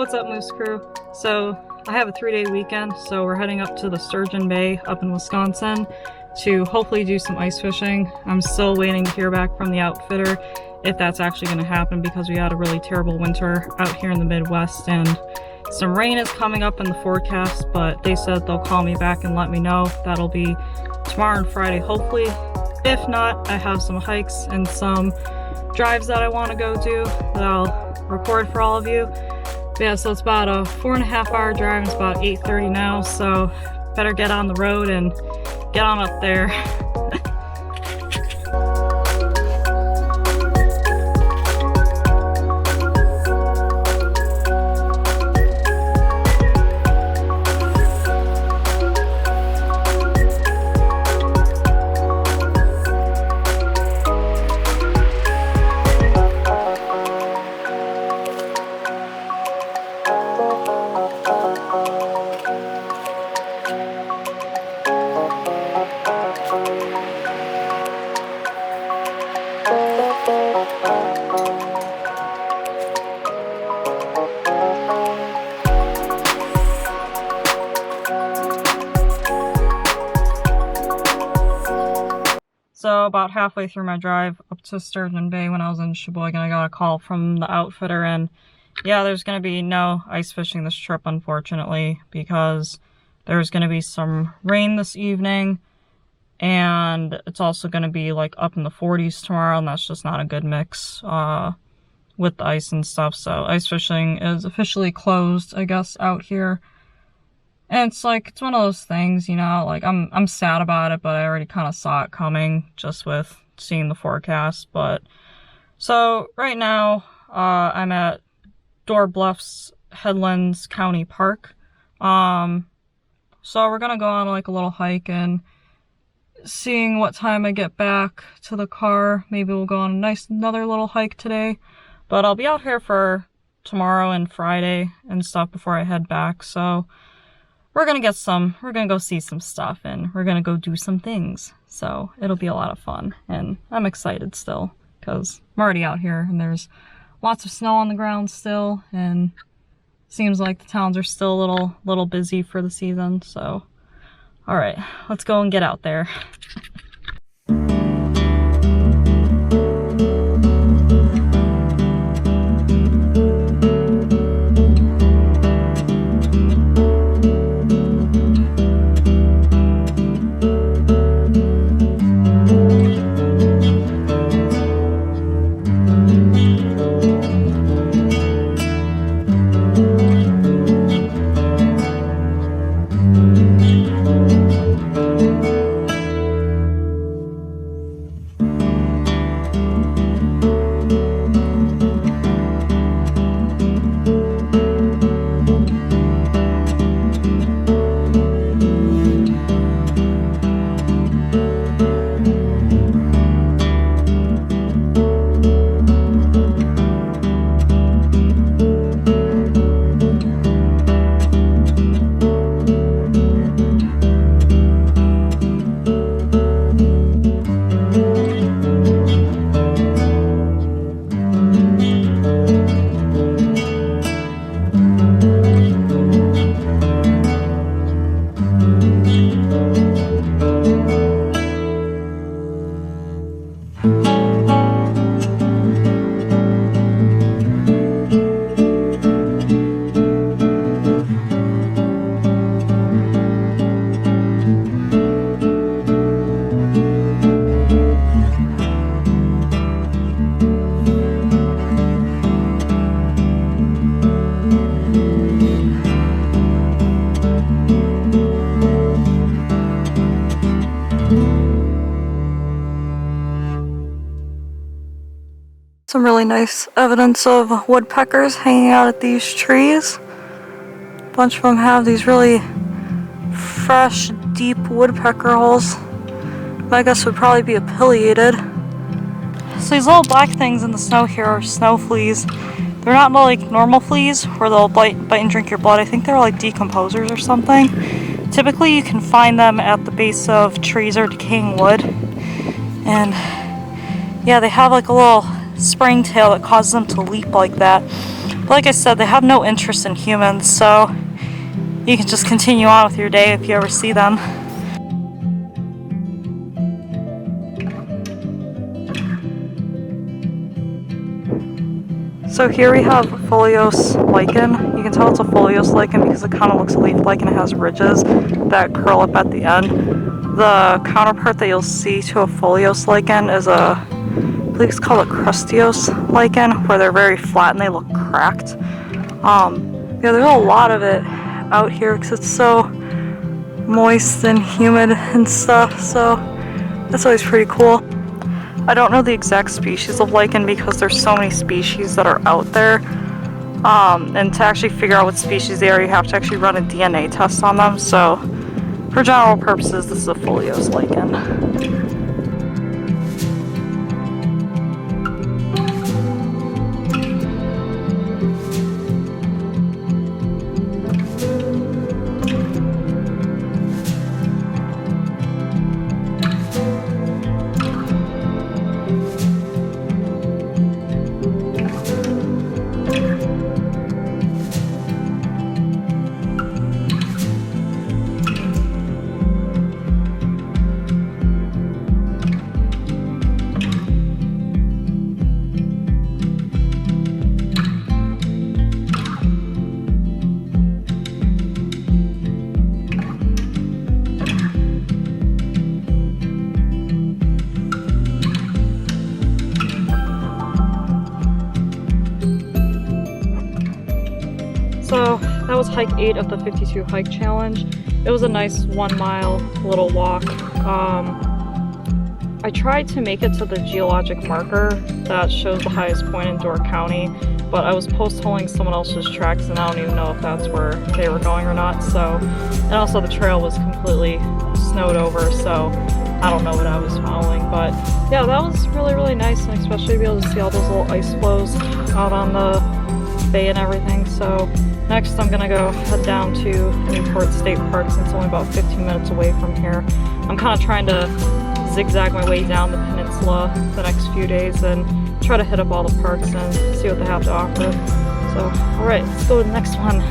What's up, Moose Crew? So I have a 3-day weekend, so we're heading up to the Sturgeon Bay up in Wisconsin to hopefully do some ice fishing. I'm still waiting to hear back from the outfitter if that's actually going to happen, because we had a really terrible winter out here in the Midwest and some rain is coming up in the forecast, but they said they'll call me back and let me know. That'll be tomorrow and Friday, hopefully. If not, I have some hikes and some drives that I want to go do that I'll record for all of you. But yeah, so it's about a 4.5-hour drive. It's about 8:30 now, so better get on the road and get on up there. So about halfway through my drive up to Sturgeon Bay when I was in Sheboygan, I got a call from the outfitter, and yeah, there's going to be no ice fishing this trip, unfortunately, because there's going to be some rain this evening, and it's also going to be like up in the 40s tomorrow, and that's just not a good mix with the ice and stuff. So ice fishing is officially closed, I guess, out here. And it's like, it's one of those things, you know, like I'm sad about it, but I already kind of saw it coming just with seeing the forecast. But so right now, I'm at Door Bluffs Headlands County Park. So we're gonna go on like a little hike, and seeing what time I get back to the car, maybe we'll go on another little hike today. But I'll be out here for tomorrow and Friday and stuff before I head back. So we're gonna go see some stuff, and we're gonna go do some things. So it'll be a lot of fun, and I'm excited still, because I'm already out here, and there's lots of snow on the ground still, and seems like the towns are still a little busy for the season. So, all right, let's go and get out there. Some really nice evidence of woodpeckers hanging out at these trees. A bunch of them have these really fresh, deep woodpecker holes. I guess would probably be pileated. So these little black things in the snow here are snow fleas. They're not like normal fleas where they'll bite and drink your blood. I think they're like decomposers or something. Typically you can find them at the base of trees or decaying wood. And yeah, they have like a little spring tail that causes them to leap like that. But like I said, they have no interest in humans, so you can just continue on with your day if you ever see them. So here we have foliose lichen. You can tell it's a foliose lichen because it kind of looks leaf like and it has ridges that curl up at the end. The counterpart that you'll see to a foliose lichen is I believe it's called a crusteose lichen, where they're very flat and they look cracked. Yeah, there's a lot of it out here because it's so moist and humid and stuff, so that's always pretty cool. I don't know the exact species of lichen because there's so many species that are out there, and to actually figure out what species they are, you have to actually run a DNA test on them. So for general purposes, this is a foliose lichen. So that was hike 8 of the 52 hike challenge. It was a nice 1 mile little walk. I tried to make it to the geologic marker that shows the highest point in Door County, but I was post-holing someone else's tracks and I don't even know if that's where they were going or not. So, and also the trail was completely snowed over, so I don't know what I was following. But yeah, that was really, really nice, and especially to be able to see all those little ice flows out on the bay and everything. So next I'm gonna go head down to Newport State Park since it's only about 15 minutes away from here. I'm kind of trying to zigzag my way down the peninsula the next few days and try to hit up all the parks and see what they have to offer. So, alright, let's go to the next one.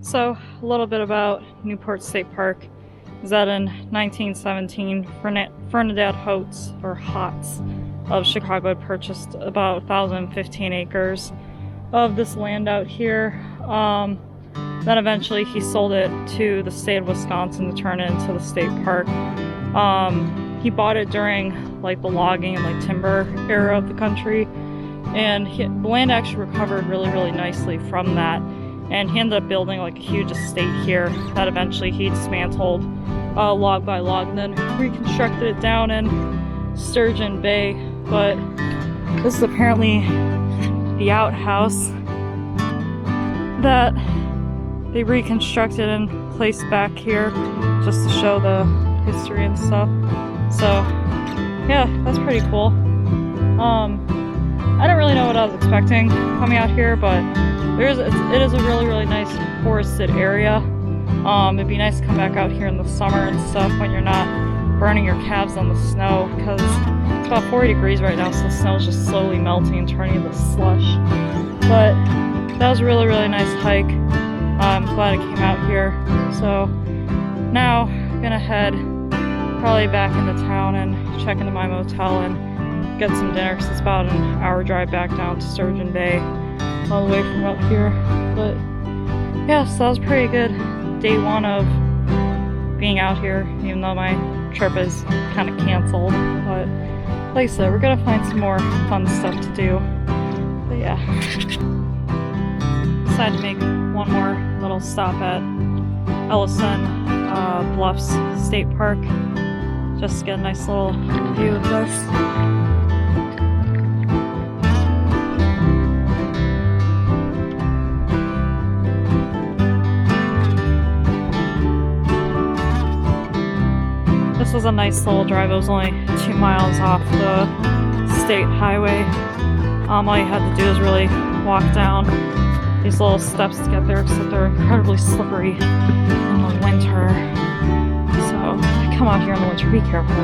So, a little bit about Newport State Park is that in 1917, Ferdinand Hotz, or Hotz, of Chicago had purchased about 1,015 acres of this land out here. Then eventually he sold it to the state of Wisconsin to turn it into the state park. He bought it during like the logging and like timber era of the country, and the land actually recovered really, really nicely from that. And he ended up building like a huge estate here that eventually he dismantled log by log and then reconstructed it down in Sturgeon Bay. But this is apparently the outhouse that they reconstructed and placed back here just to show the history and stuff. So yeah, that's pretty cool. I didn't really know what I was expecting coming out here, but it is a really, really nice forested area. It'd be nice to come back out here in the summer and stuff when you're not burning your calves on the snow, because it's about 40 degrees right now, so the snow's just slowly melting and turning into slush. But that was a really, really nice hike. I'm glad I came out here. So now I'm gonna head probably back into town and check into my motel and get some dinner because it's about an hour drive back down to Sturgeon Bay all the way from up here. But yeah, so that was pretty good day one of being out here, even though my trip is kind of canceled. But like I said, we're gonna find some more fun stuff to do. But yeah, decided to make one more little stop at Ellison Bluffs State Park just to get a nice little view of this. This was a nice little drive. It was only 2 miles off the state highway. All you had to do is really walk down these little steps to get there, except they're incredibly slippery in the winter. So if you come out here in the winter, be careful.